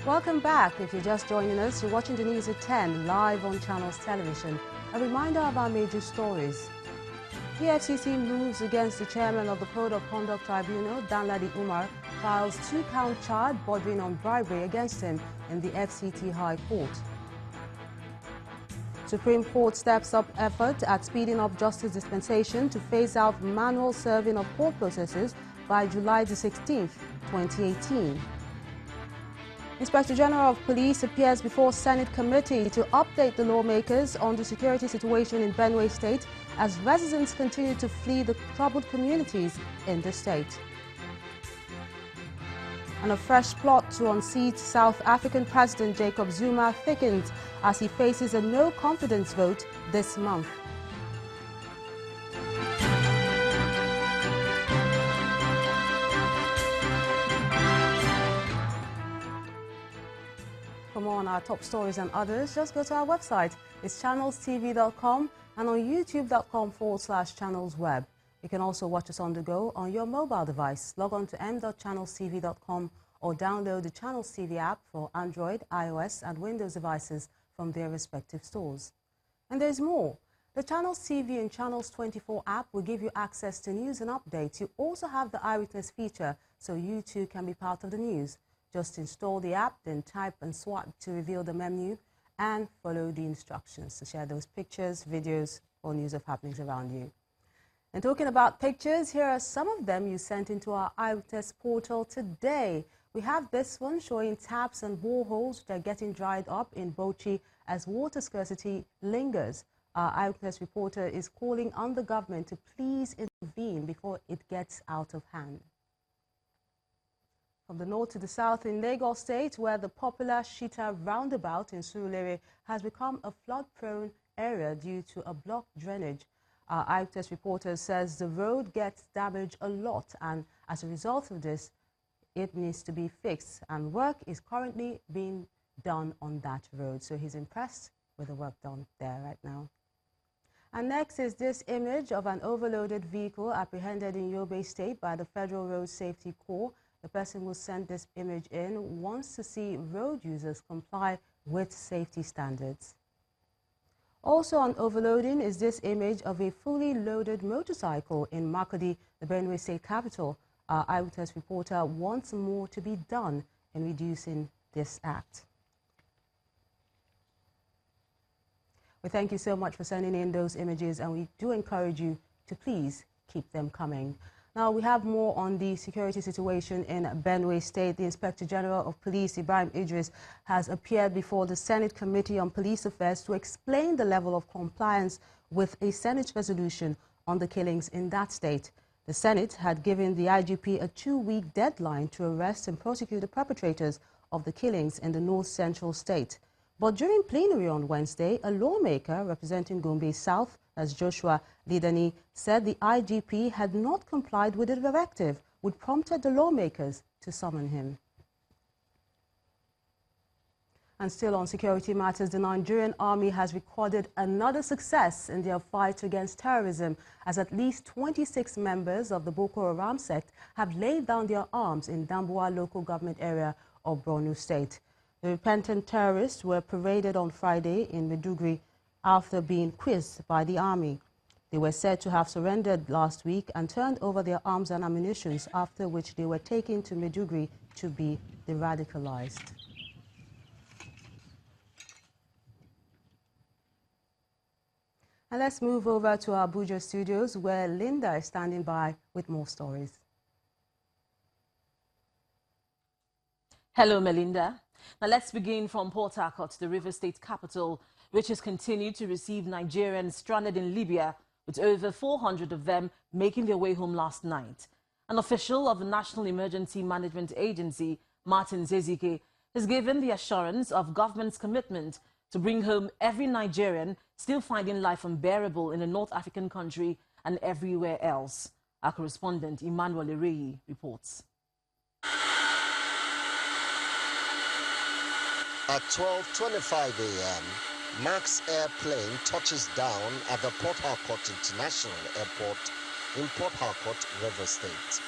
Welcome back. If you're just joining us, you're watching the news at 10 live on Channels Television. A reminder of our major stories. The FCC moves against the chairman of the Code of Conduct Tribunal, Danladi Umar, files 2-count charge bordering on bribery against him in the FCT High Court. Supreme Court steps up effort at speeding up justice dispensation to phase out manual serving of court processes by July the 16th, 2018. Inspector General of Police appears before Senate committee to update the lawmakers on the security situation in Benue State as residents continue to flee the troubled communities in the state. And a fresh plot to unseat South African President Jacob Zuma thickens as he faces a no-confidence vote this month. For more on our top stories and others, just go to our website. It's channelstv.com and on youtube.com/channelsweb. You can also watch us on the go on your mobile device. Log on to m.channelstv.com or download the Channels TV app for Android, iOS and Windows devices from their respective stores. And there's more. The Channels TV and Channels 24 app will give you access to news and updates. You also have the eyewitness feature, so you too can be part of the news. Just install the app, then type and swipe to reveal the menu and follow the instructions to share those pictures, videos, or news of happenings around you. And talking about pictures, here are some of them you sent into our eyewitness portal today. We have this one showing taps and boreholes that are getting dried up in Bauchi as water scarcity lingers. Our eyewitness reporter is calling on the government to please intervene before it gets out of hand. From the north to the south in Lagos State, where the popular Shita roundabout in Surulere has become a flood-prone area due to a blocked drainage. Our eyewitness reporter says the road gets damaged a lot, and as a result of this, it needs to be fixed, and work is currently being done on that road. So he's impressed with the work done there right now. And next is this image of an overloaded vehicle apprehended in Yobe State by the Federal Road Safety Corps. The person who sent this image in wants to see road users comply with safety standards. Also on overloading is this image of a fully loaded motorcycle in Makurdi, the Benue State capital. Our eyewitness reporter wants more to be done in reducing this act. We thank you so much for sending in those images, and we do encourage you to please keep them coming. Now, we have more on the security situation in Benue State. The Inspector General of Police, Ibrahim Idris, has appeared before the Senate Committee on Police Affairs to explain the level of compliance with a Senate resolution on the killings in that state. The Senate had given the IGP a 2-week deadline to arrest and prosecute the perpetrators of the killings in the North Central state. But during plenary on Wednesday, a lawmaker representing Gombe South, as Joshua Lidani, said the IGP had not complied with the directive, which prompted the lawmakers to summon him. And still on security matters, the Nigerian army has recorded another success in their fight against terrorism, as at least 26 members of the Boko Haram sect have laid down their arms in Damboa local government area of Borno State. The repentant terrorists were paraded on Friday in Maiduguri after being quizzed by the army. They were said to have surrendered last week and turned over their arms and ammunition, after which they were taken to Maiduguri to be de-radicalized. And let's move over to our Abuja studios, where Linda is standing by with more stories. Hello, Melinda. Now let's begin from Port Harcourt, the River State capital, which has continued to receive Nigerians stranded in Libya, with over 400 of them making their way home last night. An official of the National Emergency Management Agency, Martin Zezike, has given the assurance of government's commitment to bring home every Nigerian still finding life unbearable in the North African country and everywhere else. Our correspondent, Emmanuel Ereyi, reports. At 12:25 a.m., Max airplane touches down at the Port Harcourt International Airport in Port Harcourt, River State.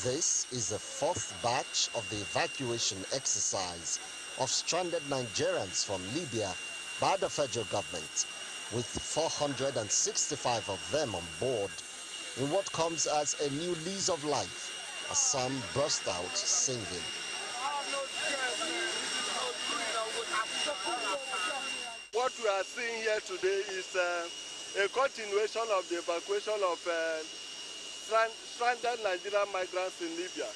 This is the fourth batch of the evacuation exercise of stranded Nigerians from Libya by the federal government, with 465 of them on board in what comes as a new lease of life, as some burst out singing. What we are seeing here today is a continuation of the evacuation of stranded Nigerian migrants in Libya.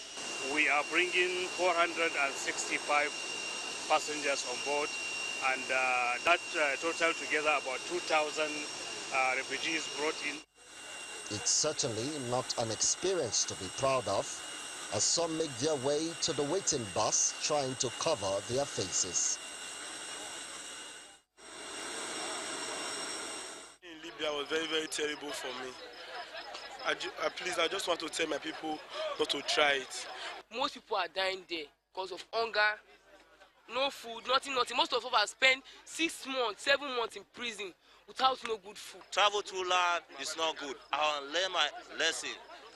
We are bringing 465 passengers on board, and that total together about 2,000 refugees brought in. It's certainly not an experience to be proud of, as some make their way to the waiting bus trying to cover their faces. In Libya was very, very terrible for me. Please, I just want to tell my people not to try it. Most people are dying there because of hunger, no food, nothing. Most of us have spent 6 months, 7 months in prison without no good food. Travel through land is not good. I learned my lesson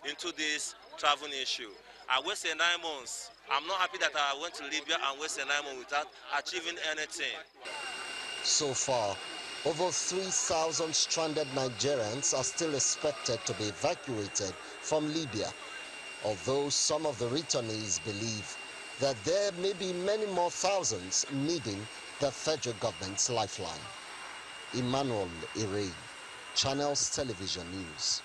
into this traveling issue. I wasted 9 months. I'm not happy that I went to Libya and wasted 9 months without achieving anything. So far, over 3,000 stranded Nigerians are still expected to be evacuated from Libya, although some of the returnees believe that there may be many more thousands needing the federal government's lifeline. Emmanuel Ire, Channels Television News.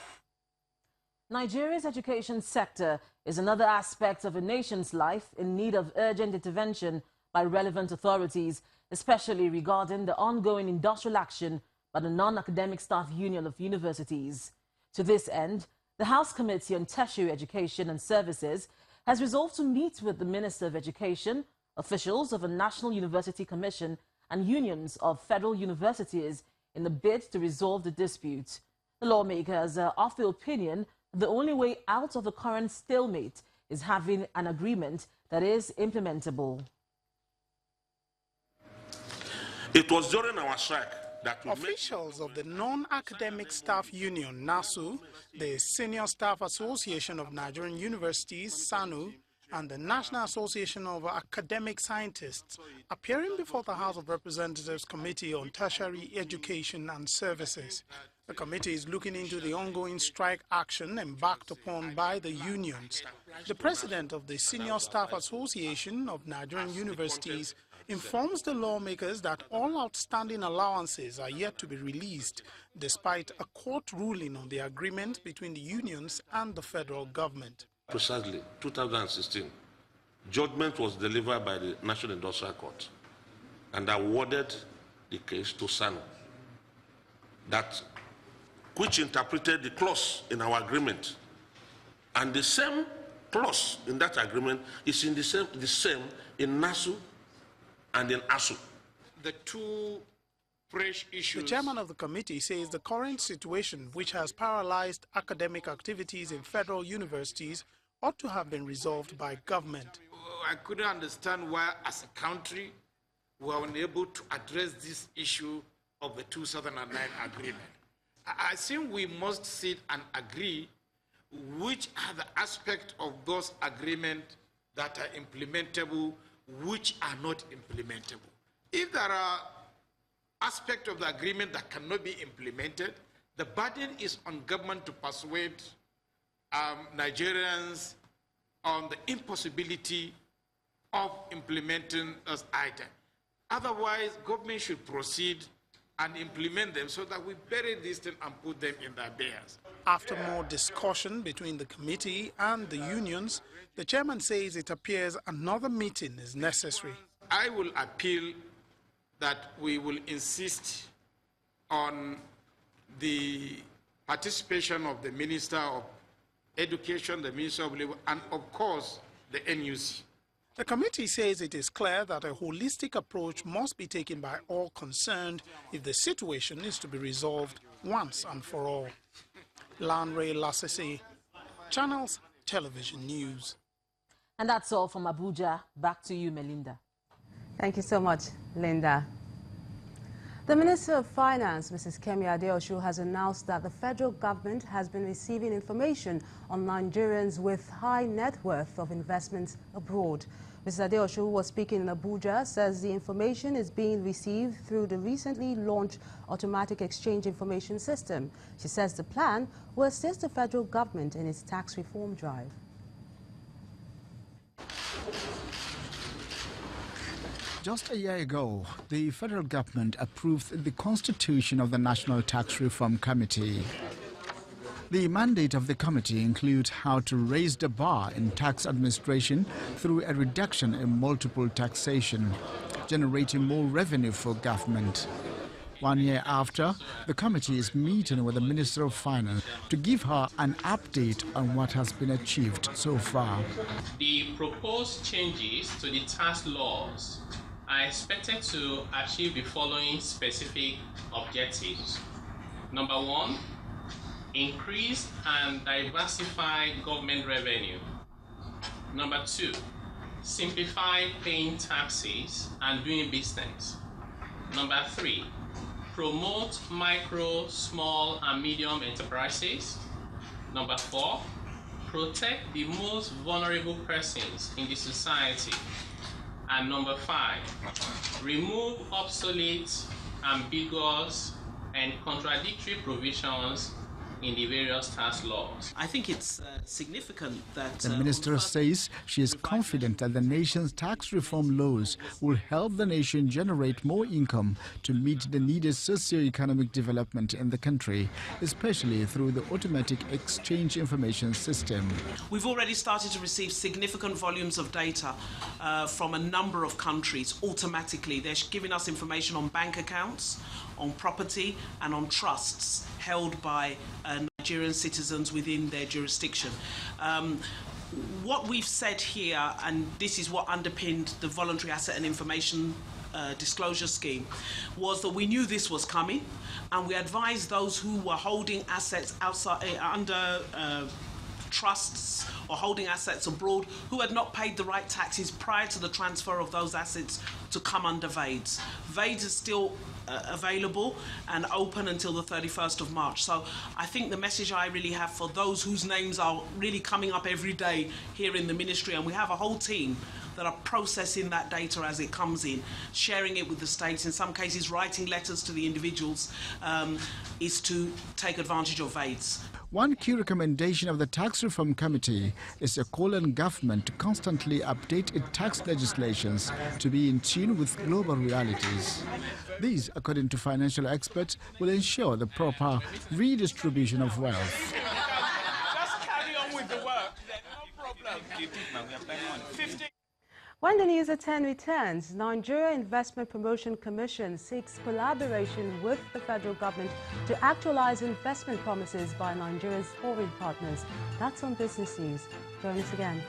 Nigeria's education sector is another aspect of a nation's life in need of urgent intervention by relevant authorities, especially regarding the ongoing industrial action by the Non-Academic Staff Union of Universities. To this end, the House Committee on Tertiary Education and Services has resolved to meet with the Minister of Education, officials of a National University Commission and unions of federal universities in the bid to resolve the dispute. The lawmakers are of the opinion that the only way out of the current stalemate is having an agreement that is implementable. It was during our strike that officials of the Non-Academic Staff Union, NASU, the Senior Staff Association of Nigerian Universities, SANU, and the National Association of Academic Scientists, appearing before the House of Representatives Committee on Tertiary Education and Services. The committee is looking into the ongoing strike action embarked upon by the unions. The president of the Senior Staff Association of Nigerian Universities informs the lawmakers that all outstanding allowances are yet to be released, despite a court ruling on the agreement between the unions and the federal government. Precisely 2016, judgment was delivered by the National Industrial Court and awarded the case to SANU, which interpreted the clause in our agreement. And the same clause in that agreement is in the same in NASU and in ASU. The two fresh issues. The chairman of the committee says the current situation, which has paralyzed academic activities in federal universities, ought to have been resolved by government. I couldn't understand why, as a country, we were unable to address this issue of the 2009 agreement. I think we must sit and agree which are the aspects of those agreements that are implementable, which are not implementable. If there are aspects of the agreement that cannot be implemented, the burden is on government to persuade Nigerians on the impossibility of implementing those items. Otherwise, government should proceed and implement them so that we bury these things and put them in their bears. After more discussion between the committee and the unions, the chairman says it appears another meeting is necessary. I will appeal that we will insist on the participation of the Minister of Education, the Minister of Labor, and of course the NUC. The committee says it is clear that a holistic approach must be taken by all concerned if the situation is to be resolved once and for all. Lanre Lasese, Channels Television News. And that's all from Abuja. Back to you, Melinda. Thank you so much, Linda. The Minister of Finance, Mrs. Kemi Adeosun, has announced that the federal government has been receiving information on Nigerians with high net worth of investments abroad. Mrs. Adeosun, who was speaking in Abuja, says the information is being received through the recently launched Automatic Exchange Information System. She says the plan will assist the federal government in its tax reform drive. Just a year ago, the federal government approved the constitution of the National Tax Reform Committee. The mandate of the committee includes how to raise the bar in tax administration through a reduction in multiple taxation, generating more revenue for government. 1 year after, the committee is meeting with the Minister of Finance to give her an update on what has been achieved so far. The proposed changes to the tax laws are expected to achieve the following specific objectives. Number 1, increase and diversify government revenue. Number 2, simplify paying taxes and doing business. Number 3, promote micro, small and medium enterprises. Number 4, protect the most vulnerable persons in the society. And number 5, remove obsolete, ambiguous and contradictory provisions in the various tax laws. I think it's significant that... The minister says she is confident that the nation's tax reform laws will help the nation generate more income to meet the needed socio-economic development in the country, especially through the Automatic Exchange Information System. We've already started to receive significant volumes of data from a number of countries automatically. They're giving us information on bank accounts, on property and on trusts held by Nigerian citizens within their jurisdiction. What we've said here, and this is what underpinned the Voluntary Asset and Information Disclosure Scheme, was that we knew this was coming, and we advised those who were holding assets outside under trusts or holding assets abroad who had not paid the right taxes prior to the transfer of those assets to come under VADES. VADES is still available and open until the 31st of March. So I think the message I really have for those whose names are really coming up every day here in the ministry, and we have a whole team that are processing that data as it comes in, sharing it with the states, in some cases writing letters to the individuals, is to take advantage of VADES. One key recommendation of the Tax Reform Committee is to call on government to constantly update its tax legislations to be in tune with global realities. These, according to financial experts, will ensure the proper redistribution of wealth. Just carry on with the work, no problem. When the news at 10 returns, Nigeria Investment Promotion Commission seeks collaboration with the federal government to actualize investment promises by Nigeria's foreign partners. That's on Business News. Join us again.